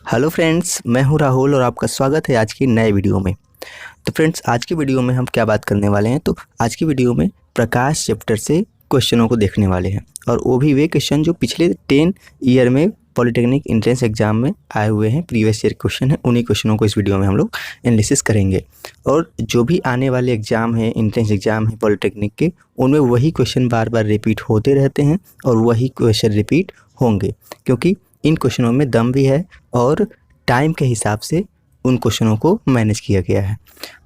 Hello friends, मैं हूं राहुल और आपका स्वागत है आज की नए वीडियो में। तो फ्रेंड्स, आज की वीडियो में हम क्या बात करने वाले हैं, तो आज की वीडियो में प्रकाश चैप्टर से क्वेश्चनों को देखने वाले हैं और वो भी वे क्वेश्चन जो पिछले 10 ईयर में पॉलिटेक्निक एंट्रेंस एग्जाम में आए हुए हैं, प्रीवियस ईयर क्वेश्चन है, उन्हीं क्वेश्चनों को इस वीडियो में हम लोग एनालिसिस करेंगे। और जो भी आने वाले एग्जाम है, एंट्रेंस एग्जाम है पॉलिटेक्निक के, उनमें वही क्वेश्चन बार बार रिपीट होते रहते हैं और वही क्वेश्चन रिपीट होंगे, क्योंकि इन क्वेश्चनों में दम भी है और टाइम के हिसाब से उन क्वेश्चनों को मैनेज किया गया है।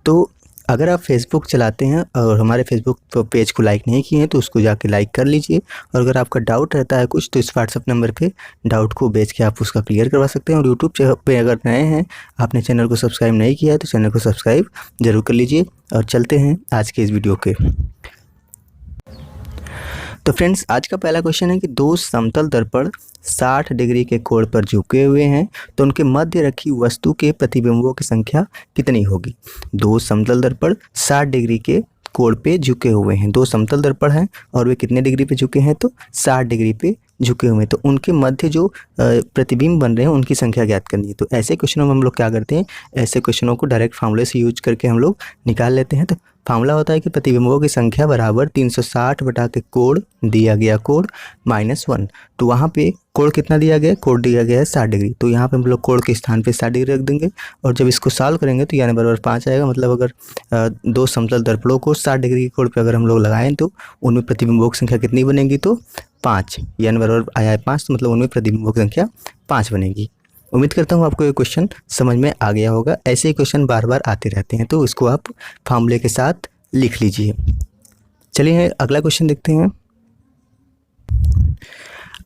तो अगर आप फेसबुक चलाते हैं और हमारे फेसबुक पेज को लाइक नहीं किए हैं तो उसको जाके लाइक कर लीजिए। और अगर आपका डाउट रहता है कुछ तो इस व्हाट्सअप नंबर पे डाउट को भेज के आप उसका क्लियर करवा सकते हैं। और यूट्यूब पे अगर नए हैं, आपने चैनल को सब्सक्राइब नहीं किया है तो चैनल को सब्सक्राइब ज़रूर कर लीजिए। और चलते हैं आज के इस वीडियो के। तो फ्रेंड्स, आज का पहला क्वेश्चन है कि दो समतल दर्पण 60 डिग्री के कोण पर झुके हुए हैं तो उनके मध्य रखी वस्तु के प्रतिबिंबों की संख्या कितनी होगी। दो समतल दर्पण 60 डिग्री के कोण पे झुके हुए हैं, दो समतल दर्पण हैं और वे कितने डिग्री पे झुके हैं, तो 60 डिग्री पे झुके हुए हैं। तो उनके मध्य जो प्रतिबिंब बन रहे हैं उनकी संख्या ज्ञात करनी है। तो ऐसे क्वेश्चनों में हम लोग क्या करते हैं, ऐसे क्वेश्चनों को डायरेक्ट फार्मूले से यूज करके हम लोग निकाल लेते हैं। तो फार्मूला होता है कि प्रतिबिंबों की संख्या बराबर 360 बटा के कोण दिया गया कोण -1। तो वहाँ पे कोण कितना दिया गया है, कोण दिया गया है 60 डिग्री। तो यहाँ पे हम लोग कोण के स्थान पे 60 डिग्री रख देंगे और जब इसको सॉल्व करेंगे तो यानी बराबर 5 आएगा। मतलब अगर दो समतल दर्पणों को 60 डिग्री के कोण पे अगर हम लोग लगाएं तो उनमें प्रतिबिंबों की संख्या कितनी बनेगी, तो 5, यानी बराबर आया है 5, तो मतलब उनमें प्रतिबिंबों की संख्या 5 बनेगी। उम्मीद करता हूँ आपको ये क्वेश्चन समझ में आ गया होगा। ऐसे ही क्वेश्चन बार बार आते रहते हैं तो इसको आप फार्मूले के साथ लिख लीजिए। चलिए अगला क्वेश्चन देखते हैं।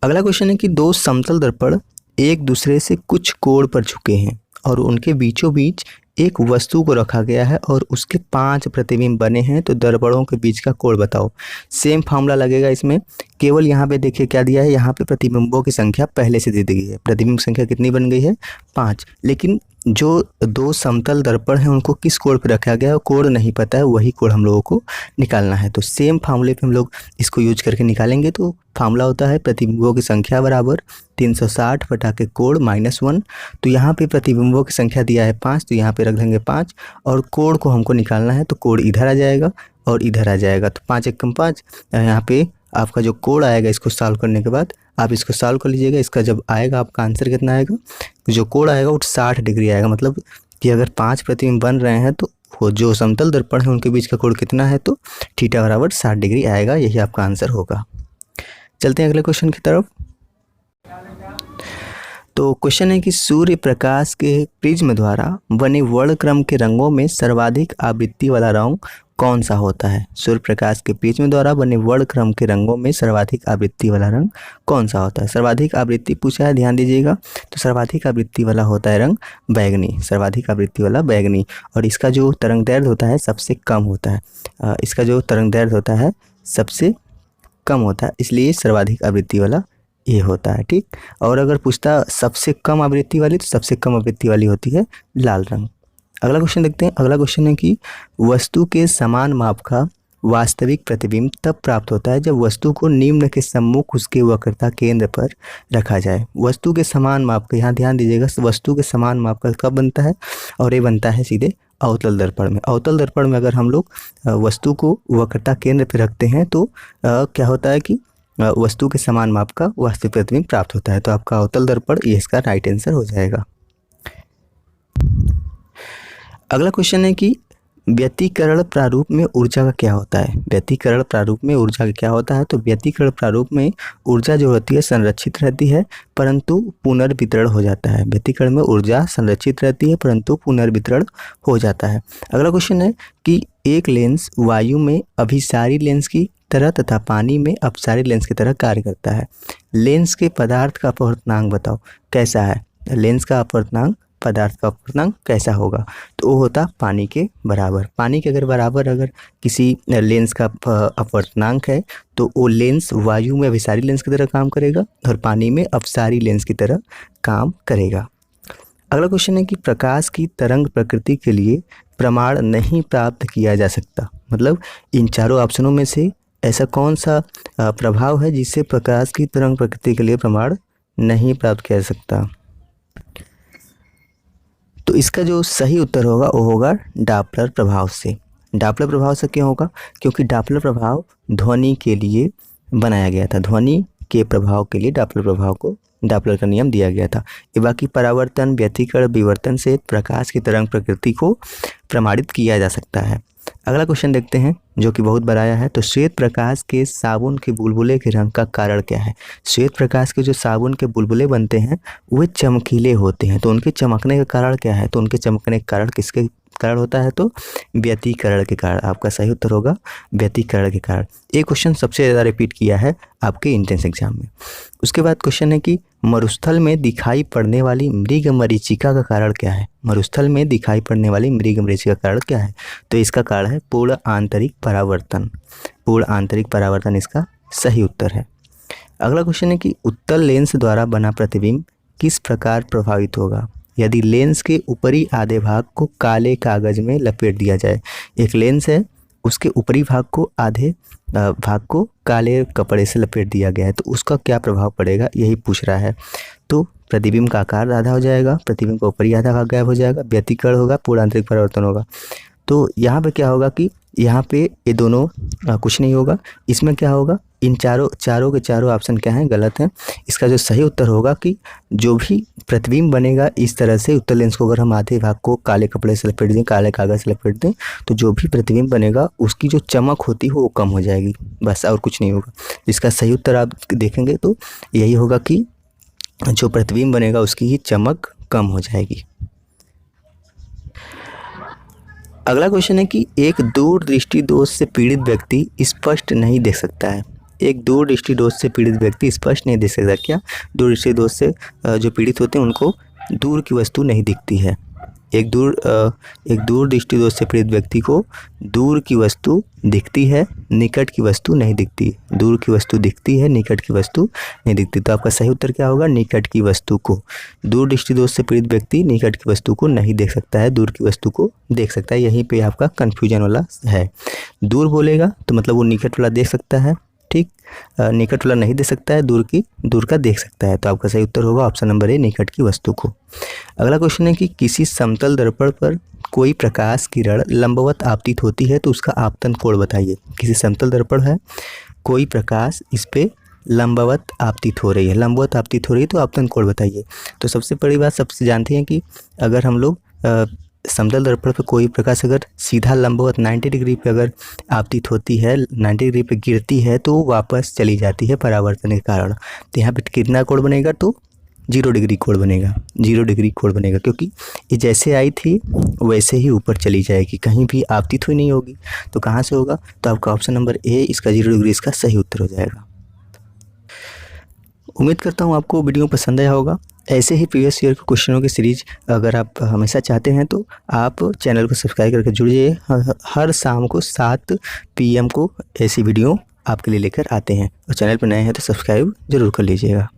अगला क्वेश्चन है कि दो समतल दर्पण एक दूसरे से कुछ कोण पर झुके हैं और उनके बीचों बीच एक वस्तु को रखा गया है और उसके 5 प्रतिबिंब बने हैं, तो दर्पणों के बीच का कोण बताओ। सेम फार्मूला लगेगा इसमें, केवल यहाँ पे देखिए क्या दिया है, यहाँ पे प्रतिबिंबों की संख्या पहले से दे दी गई है। प्रतिबिंब संख्या कितनी बन गई है, 5। लेकिन जो दो समतल दर्पण हैं उनको किस कोण पे रखा गया है, कोण नहीं पता है, वही कोण हम लोगों को निकालना है। तो सेम फार्मूले पे हम लोग इसको यूज करके निकालेंगे। तो फार्मूला होता है प्रतिबिंबों की संख्या बराबर 360 बटा के कोण -1। तो यहाँ पे प्रतिबिंबों की संख्या दिया है 5, तो यहाँ पे रख देंगे 5 और कोण को हमको निकालना है। तो कोण इधर आ जाएगा और इधर आ जाएगा, तो 5 एकम 5। यहाँ पे आपका जो कोण आएगा, इसको सॉल्व करने के बाद आप इसको सॉल्व कर लीजिएगा। इसका जब आएगा आपका आंसर कितना आएगा, जो कोण आएगा वो 60 डिग्री आएगा। मतलब कि अगर 5 प्रतिबिंब बन रहे हैं तो वो जो समतल दर्पण है उनके बीच का कोण कितना है, तो थीटा बराबर 60 डिग्री आएगा। यही आपका आंसर होगा। चलते हैं अगले क्वेश्चन की तरफ। तो क्वेश्चन है कि सूर्य प्रकाश के प्रिज्म द्वारा बने वर्णक्रम के रंगों में सर्वाधिक आवृत्ति वाला रंग कौन सा होता है। सूर्य प्रकाश के प्रिज्म द्वारा बने वर्णक्रम के रंगों में सर्वाधिक आवृत्ति वाला रंग कौन सा होता है। सर्वाधिक आवृत्ति पूछा है, ध्यान दीजिएगा। तो सर्वाधिक आवृत्ति वाला होता है रंग बैगनी, सर्वाधिक आवृत्ति वाला बैगनी। और इसका जो तरंग दैर्ध्य होता है सबसे कम होता है, इसका जो तरंग दैर्ध्य होता है सबसे कम होता है, इसलिए सर्वाधिक आवृत्ति वाला ये होता है। ठीक। और अगर पूछता सबसे कम आवृत्ति वाली, तो सबसे कम आवृत्ति वाली होती है लाल रंग। अगला क्वेश्चन देखते हैं। अगला क्वेश्चन है कि वस्तु के समान माप का वास्तविक प्रतिबिंब तब प्राप्त होता है जब वस्तु को निम्न के सम्मुख उसके वक्रता केंद्र पर रखा जाए। वस्तु के समान माप का, यहाँ ध्यान दीजिएगा, वस्तु के समान माप का कब बनता है, और ये बनता है सीधे अवतल दर्पण में। अवतल दर्पण में अगर हम लोग वस्तु को वक्रता केंद्र पर रखते हैं तो क्या होता है कि वस्तु के समान माप का वास्तविक प्रतिबिंब प्राप्त होता है। तो आपका अवतल दर्पण ये इसका राइट आंसर हो जाएगा। अगला क्वेश्चन है कि व्यतिकरण प्रारूप में ऊर्जा का क्या होता है। व्यतिकरण प्रारूप में ऊर्जा का क्या होता है, तो व्यतिकरण प्रारूप में ऊर्जा जो होती है संरक्षित रहती है परंतु पुनर्वितरण हो जाता है। व्यतिकरण में ऊर्जा संरक्षित रहती है परंतु पुनर्वितरण हो जाता है। अगला क्वेश्चन है कि एक लेंस वायु में अभिसारी लेंस की तरह तथा पानी में अपसारी लेंस की तरह कार्य करता है। लेंस के पदार्थ का अपवर्तनांक बताओ कैसा है। लेंस का अपवर्तनांक, पदार्थ का अपवर्तनांक कैसा होगा, तो वो होता पानी के बराबर। पानी के अगर किसी लेंस का अपवर्तनांक है तो वो लेंस वायु में अभिसारी लेंस की तरह काम करेगा और पानी में अपसारी लेंस की तरह काम करेगा। अगला क्वेश्चन है कि प्रकाश की तरंग प्रकृति के लिए प्रमाण नहीं प्राप्त किया जा सकता। मतलब इन चारों ऑप्शनों में से ऐसा कौन सा प्रभाव है जिससे प्रकाश की तरंग प्रकृति के लिए प्रमाण नहीं प्राप्त किया जा सकता। तो इसका जो सही उत्तर होगा वो होगा डॉपलर प्रभाव से। डॉपलर प्रभाव से क्यों होगा? क्योंकि डॉपलर प्रभाव ध्वनि के लिए बनाया गया था। ध्वनि के प्रभाव के लिए डॉपलर प्रभाव को डॉपलर का नियम दिया गया था। ये बाकी परावर्तन, व्यतिकरण, विवर्तन से प्रकाश की तरंग प्रकृति को प्रमाणित किया जा सकता है। अगला क्वेश्चन देखते हैं जो कि बहुत बड़ा है। तो श्वेत प्रकाश के साबुन के बुलबुले के रंग का कारण क्या है? श्वेत प्रकाश के जो साबुन के बुलबुले बनते हैं वे चमकीले होते हैं। तो उनके चमकने का कारण क्या है? तो उनके चमकने का कारण किसके कारण होता है? तो व्यतिकरण के कारण। आपका सही उत्तर होगा व्यतिकरण के कारण। ये क्वेश्चन सबसे ज़्यादा रिपीट किया है आपके एंट्रेंस एग्जाम में। उसके बाद क्वेश्चन है कि मरुस्थल में दिखाई पड़ने वाली मृग मरीचिका का कारण क्या है? मरुस्थल में दिखाई पड़ने वाली मृग मरीचिका का कारण क्या है? तो इसका कारण है पूर्ण आंतरिक परावर्तन। पूर्ण आंतरिक परावर्तन इसका सही उत्तर है। अगला क्वेश्चन है कि उत्तल लेंस द्वारा बना प्रतिबिंब किस प्रकार प्रभावित होगा? यदि लेंस के ऊपरी आधे भाग को काले कागज में लपेट दिया जाए। एक लेंस है, उसके ऊपरी भाग को आधे भाग को काले कपड़े से लपेट दिया गया है, तो उसका क्या प्रभाव पड़ेगा, यही पूछ रहा है। तो प्रतिबिंब का आकार आधा हो जाएगा, प्रतिबिंब का ऊपरी आधा भाग गायब हो जाएगा, व्यतिकरण होगा, पूर्ण आंतरिक परावर्तन होगा। तो यहाँ पे क्या होगा कि यहाँ पे ये दोनों कुछ नहीं होगा। इसमें क्या होगा, इन चारों के चारों ऑप्शन क्या हैं, गलत हैं। इसका जो सही उत्तर होगा कि जो भी प्रतिबिंब बनेगा इस तरह से उत्तल लेंस को अगर हम आधे भाग को काले कपड़े से लपेट दें, काले कागज से लपेट दें, तो जो भी प्रतिबिंब बनेगा उसकी जो चमक होती है वो कम हो जाएगी, बस और कुछ नहीं होगा। इसका सही उत्तर आप देखेंगे तो यही होगा कि जो प्रतिबिंब बनेगा उसकी ही चमक कम हो जाएगी। अगला क्वेश्चन है कि एक दूर दृष्टि दोष से पीड़ित व्यक्ति स्पष्ट नहीं देख सकता है। एक दूर दृष्टि दोष से पीड़ित व्यक्ति स्पष्ट नहीं देख सकता। क्या? दूर दृष्टि दोष से जो पीड़ित होते हैं उनको दूर की वस्तु नहीं दिखती है। एक दूर दृष्टि दोष से पीड़ित व्यक्ति को दूर की वस्तु दिखती है, निकट की वस्तु नहीं दिखती। दूर की वस्तु दिखती है, निकट की वस्तु नहीं दिखती। तो आपका सही उत्तर क्या होगा, निकट की वस्तु को। दूर दृष्टि दोष से पीड़ित व्यक्ति निकट की वस्तु को नहीं देख सकता है, दूर की वस्तु को देख सकता है। यहीं पे आपका कन्फ्यूजन वाला है। दूर बोलेगा तो मतलब वो निकट वाला देख सकता है, ठीक। निकट वाला नहीं देख सकता है, दूर का देख सकता है। तो आपका सही उत्तर होगा ऑप्शन नंबर ए, निकट की वस्तु को। अगला क्वेश्चन है कि किसी समतल दर्पण पर कोई प्रकाश किरण लंबवत आपतित होती है तो उसका आपतन कोण बताइए। किसी समतल दर्पण है, कोई प्रकाश इस पे लंबवत आपतित हो रही है, लंबवत आपतित हो रही है, तो आपतन कोण बताइए। तो सबसे बड़ी बात सबसे जानते हैं कि अगर हम लोग समतल दर्पण पर कोई प्रकाश अगर सीधा लंबवत 90 डिग्री पे अगर आपतित होती है, 90 डिग्री पे गिरती है तो वापस चली जाती है परावर्तन के कारण। तो यहाँ पे कितना कोण बनेगा, तो 0 डिग्री कोण बनेगा, 0 डिग्री कोण बनेगा, क्योंकि ये जैसे आई थी वैसे ही ऊपर चली जाएगी, कहीं भी आपतित हुई नहीं होगी। तो कहाँ से होगा, तो आपका ऑप्शन नंबर ए, इसका 0 डिग्री इसका सही उत्तर हो जाएगा। उम्मीद करता हूँ आपको वीडियो पसंद आया होगा। ऐसे ही प्रीवियस ईयर के क्वेश्चनों की सीरीज अगर आप हमेशा चाहते हैं तो आप चैनल को सब्सक्राइब करके जुड़िए। हर शाम को 7 PM को ऐसी वीडियो आपके लिए लेकर आते हैं, और चैनल पर नए हैं तो सब्सक्राइब ज़रूर कर लीजिएगा।